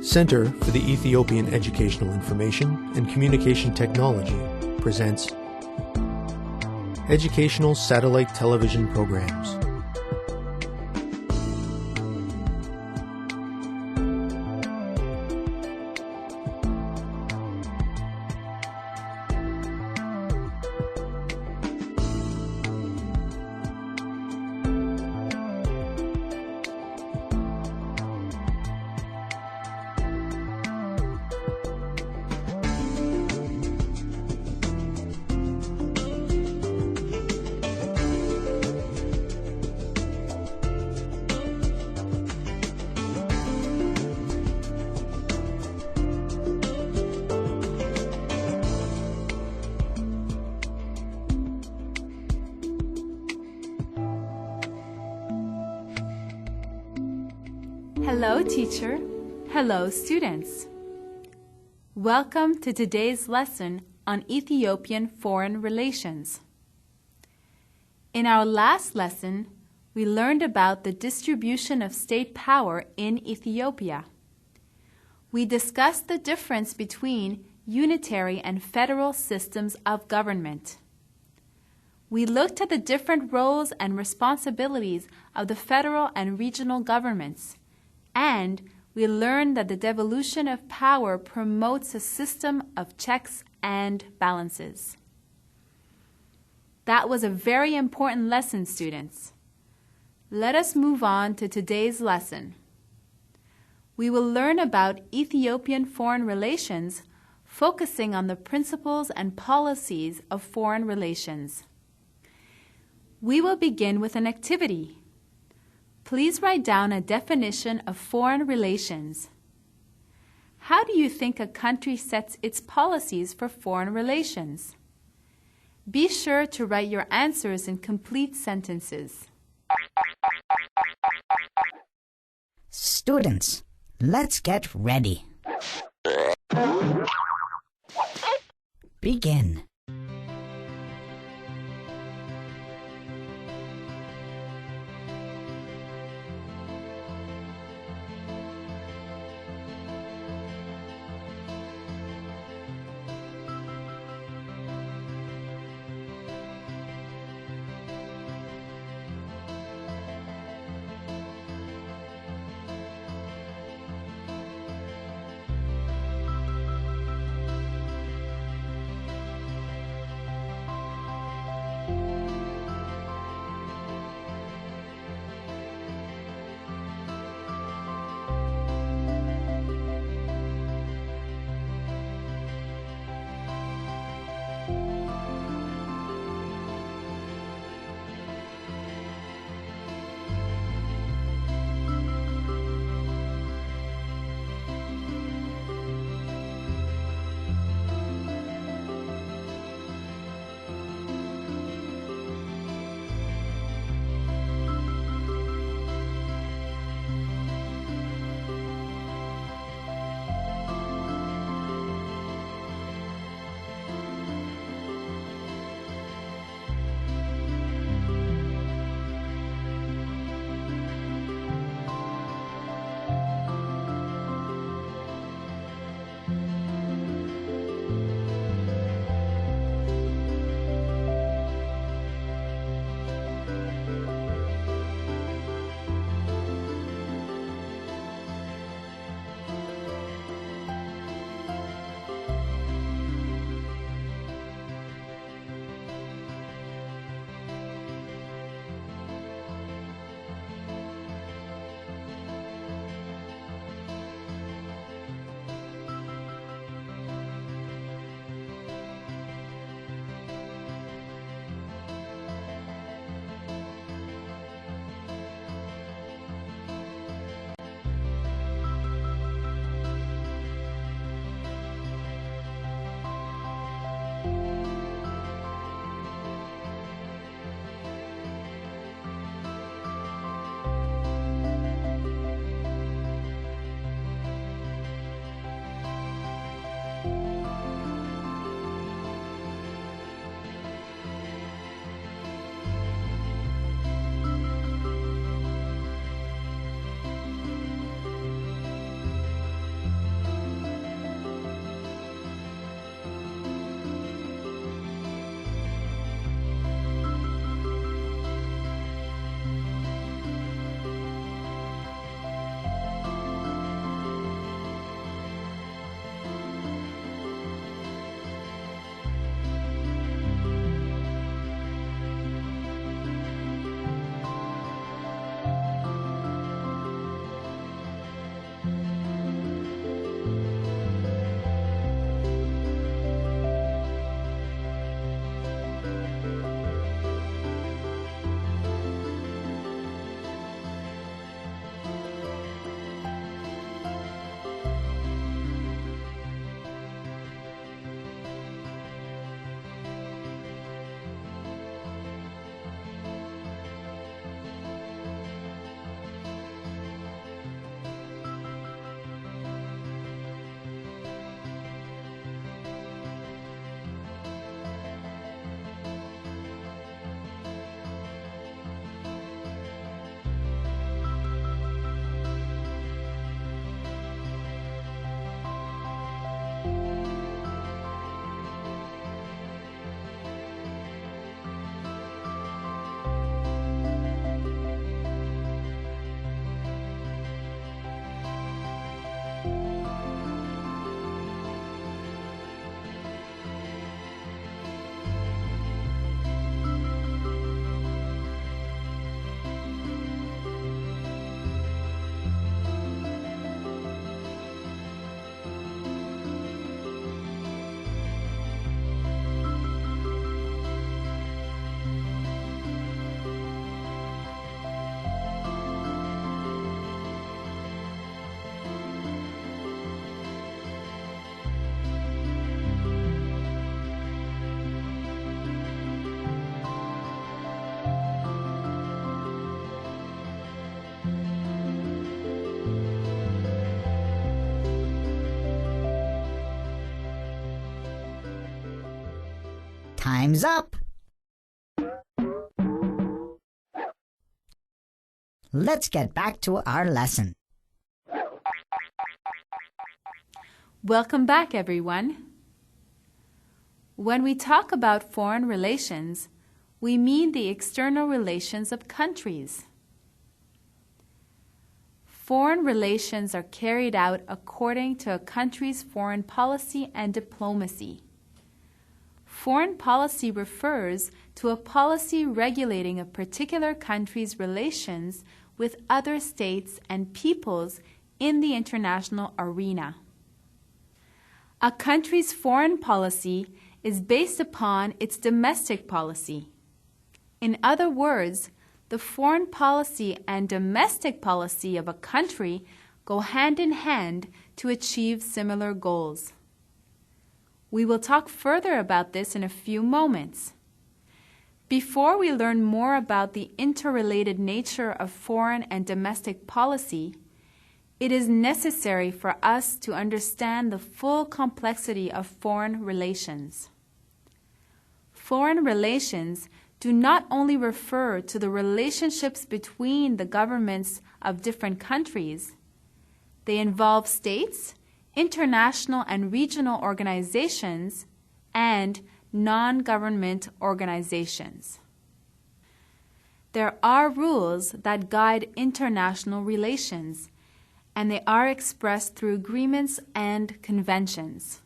Center for the Ethiopian Educational Information and Communication Technology presents Educational Satellite Television Programs. Hello, teacher. Hello, students. Welcome to today's lesson on Ethiopian foreign relations. In our last lesson, we learned about the distribution of state power in Ethiopia. We discussed the difference between unitary and federal systems of government. We looked at the different roles and responsibilities of the federal and regional governments, and we learned that the devolution of power promotes a system of checks and balances. That was a very important lesson, students. Let us move on to today's lesson. We will learn about Ethiopian foreign relations, focusing on the principles and policies of foreign relations. We will begin with an activity. Please write down a definition of foreign relations. How do you think a country sets its policies for foreign relations? Be sure to write your answers in complete sentences. Students, let's get ready. Begin. Time's up! Let's get back to our lesson. Welcome back, everyone. When we talk about foreign relations, we mean the external relations of countries. Foreign relations are carried out according to a country's foreign policy and diplomacy. Foreign policy refers to a policy regulating a particular country's relations with other states and peoples in the international arena. A country's foreign policy is based upon its domestic policy. In other words, the foreign policy and domestic policy of a country go hand in hand to achieve similar goals. We will talk further about this in a few moments. Before we learn more about the interrelated nature of foreign and domestic policy, it is necessary for us to understand the full complexity of foreign relations. Foreign relations do not only refer to the relationships between the governments of different countries. They involve states, international and regional organizations, and non-government organizations. There are rules that guide international relations, and they are expressed through agreements and conventions.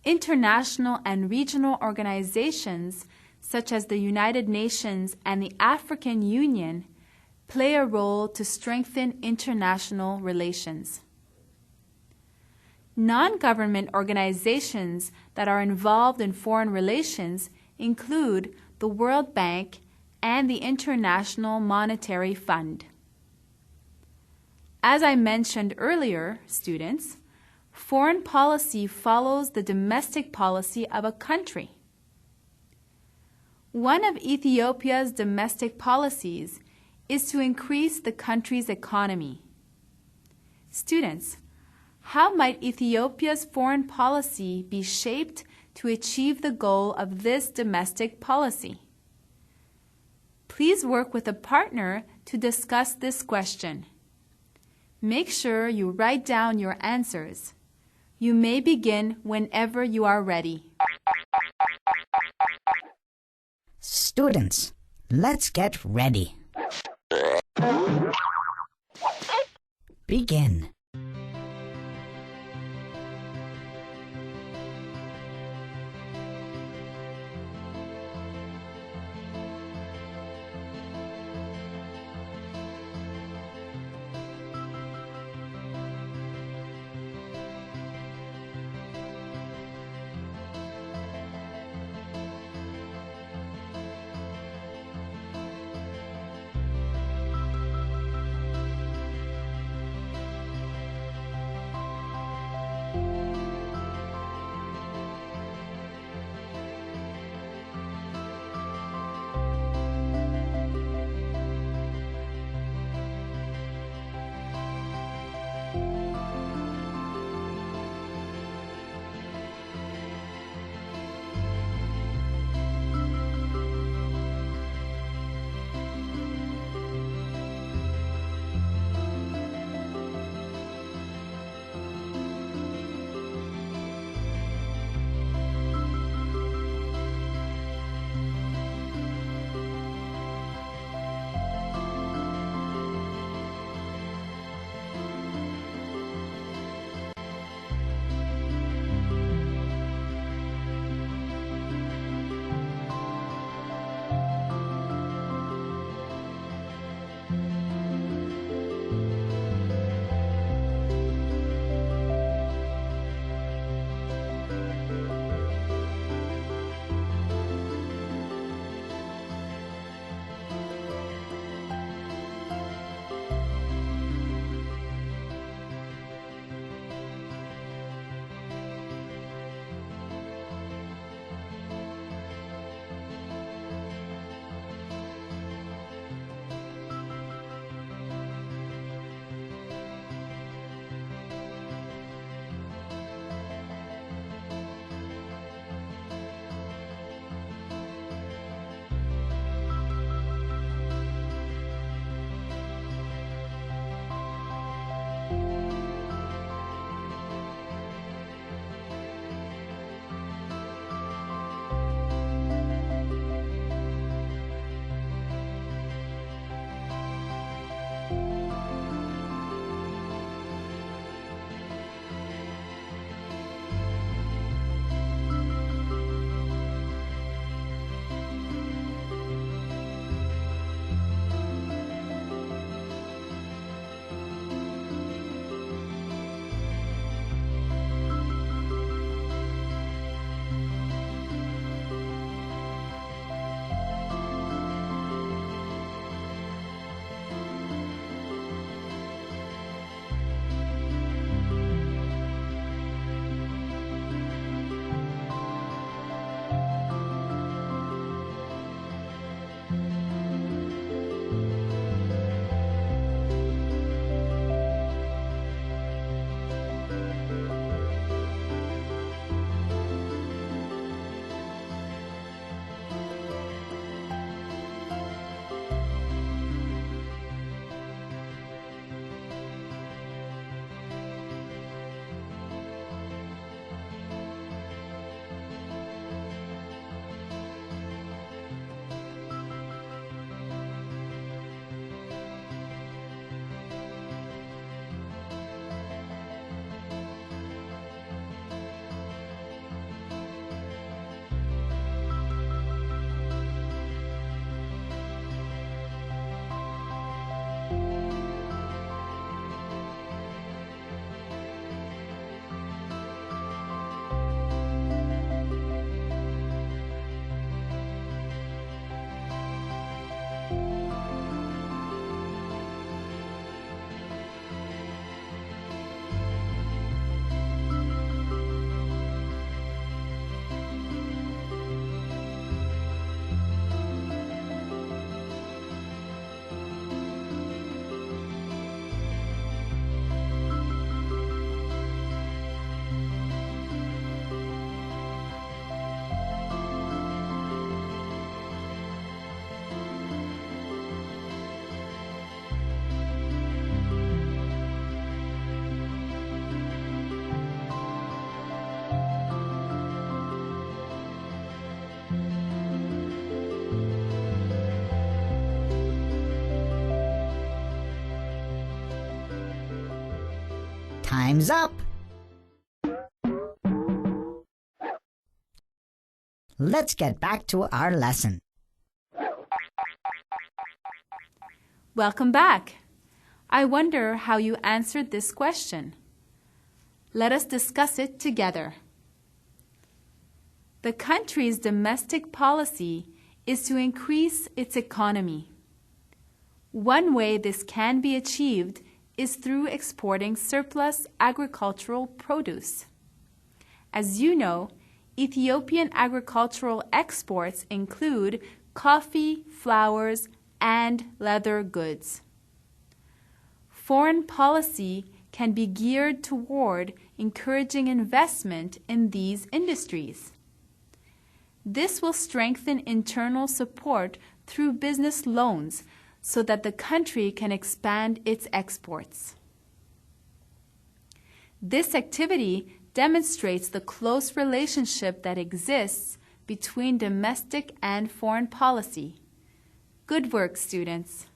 International and regional organizations such as the United Nations and the African Union play a role to strengthen international relations. Non-government organizations that are involved in foreign relations include the World Bank and the International Monetary Fund. As I mentioned earlier, students, foreign policy follows the domestic policy of a country. One of Ethiopia's domestic policies is to increase the country's economy. Students, how might Ethiopia's foreign policy be shaped to achieve the goal of this domestic policy? Please work with a partner to discuss this question. Make sure you write down your answers. You may begin whenever you are ready. Students, let's get ready. Begin. Time's up! Let's get back to our lesson. Welcome back. I wonder how you answered this question. Let us discuss it together. The country's domestic policy is to increase its economy. One way this can be achieved is through exporting surplus agricultural produce. As you know, Ethiopian agricultural exports include coffee, flowers, and leather goods. Foreign policy can be geared toward encouraging investment in these industries. This will strengthen internal support through business loans so that the country can expand its exports. This activity demonstrates the close relationship that exists between domestic and foreign policy. Good work, students.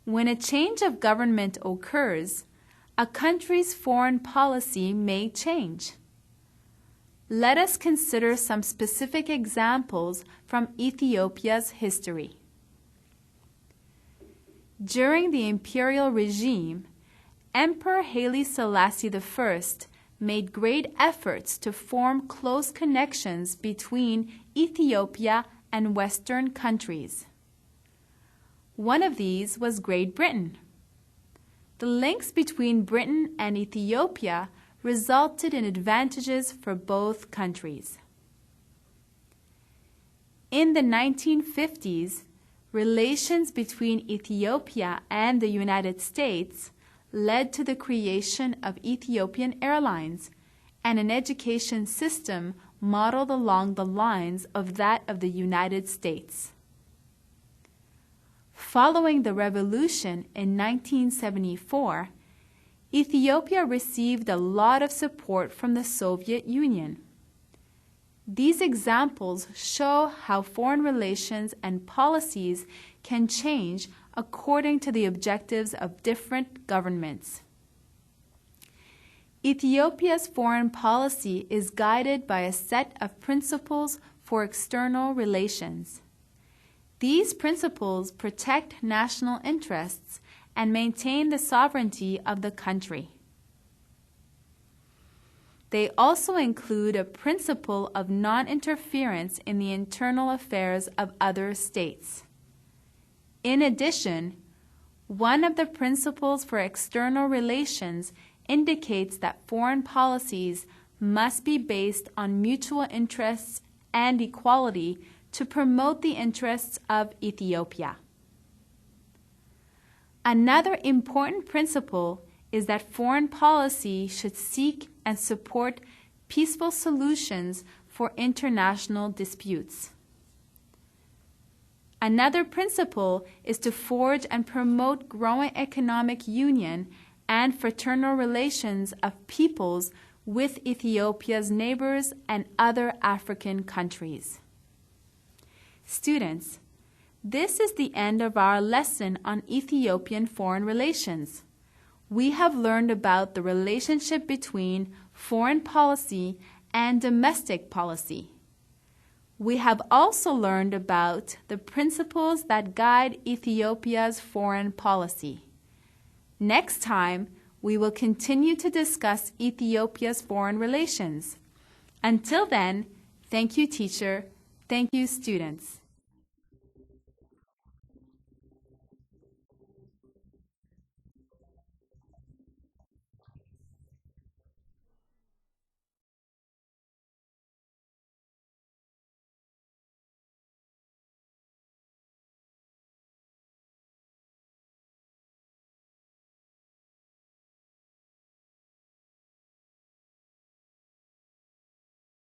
When a change of government occurs, a country's foreign policy may change. Let us consider some specific examples from Ethiopia's history. During the imperial regime, Emperor Haile Selassie I made great efforts to form close connections between Ethiopia and Western countries. One of these was Great Britain. The links between Britain and Ethiopia resulted in advantages for both countries. In the 1950s, relations between Ethiopia and the United States led to the creation of Ethiopian Airlines and an education system modeled along the lines of that of the United States. Following the revolution in 1974, Ethiopia received a lot of support from the Soviet Union. These examples show how foreign relations and policies can change according to the objectives of different governments. Ethiopia's foreign policy is guided by a set of principles for external relations. These principles protect national interests and maintain the sovereignty of the country. They also include a principle of non-interference in the internal affairs of other states. In addition, one of the principles for external relations indicates that foreign policies must be based on mutual interests and equality to promote the interests of Ethiopia. Another important principle is that foreign policy should seek and support peaceful solutions for international disputes. Another principle is to forge and promote growing economic union and fraternal relations of peoples with Ethiopia's neighbors and other African countries. Students, this is the end of our lesson on Ethiopian foreign relations. We have learned about the relationship between foreign policy and domestic policy. We have also learned about the principles that guide Ethiopia's foreign policy. Next time, we will continue to discuss Ethiopia's foreign relations. Until then, thank you, teacher. Thank you, students.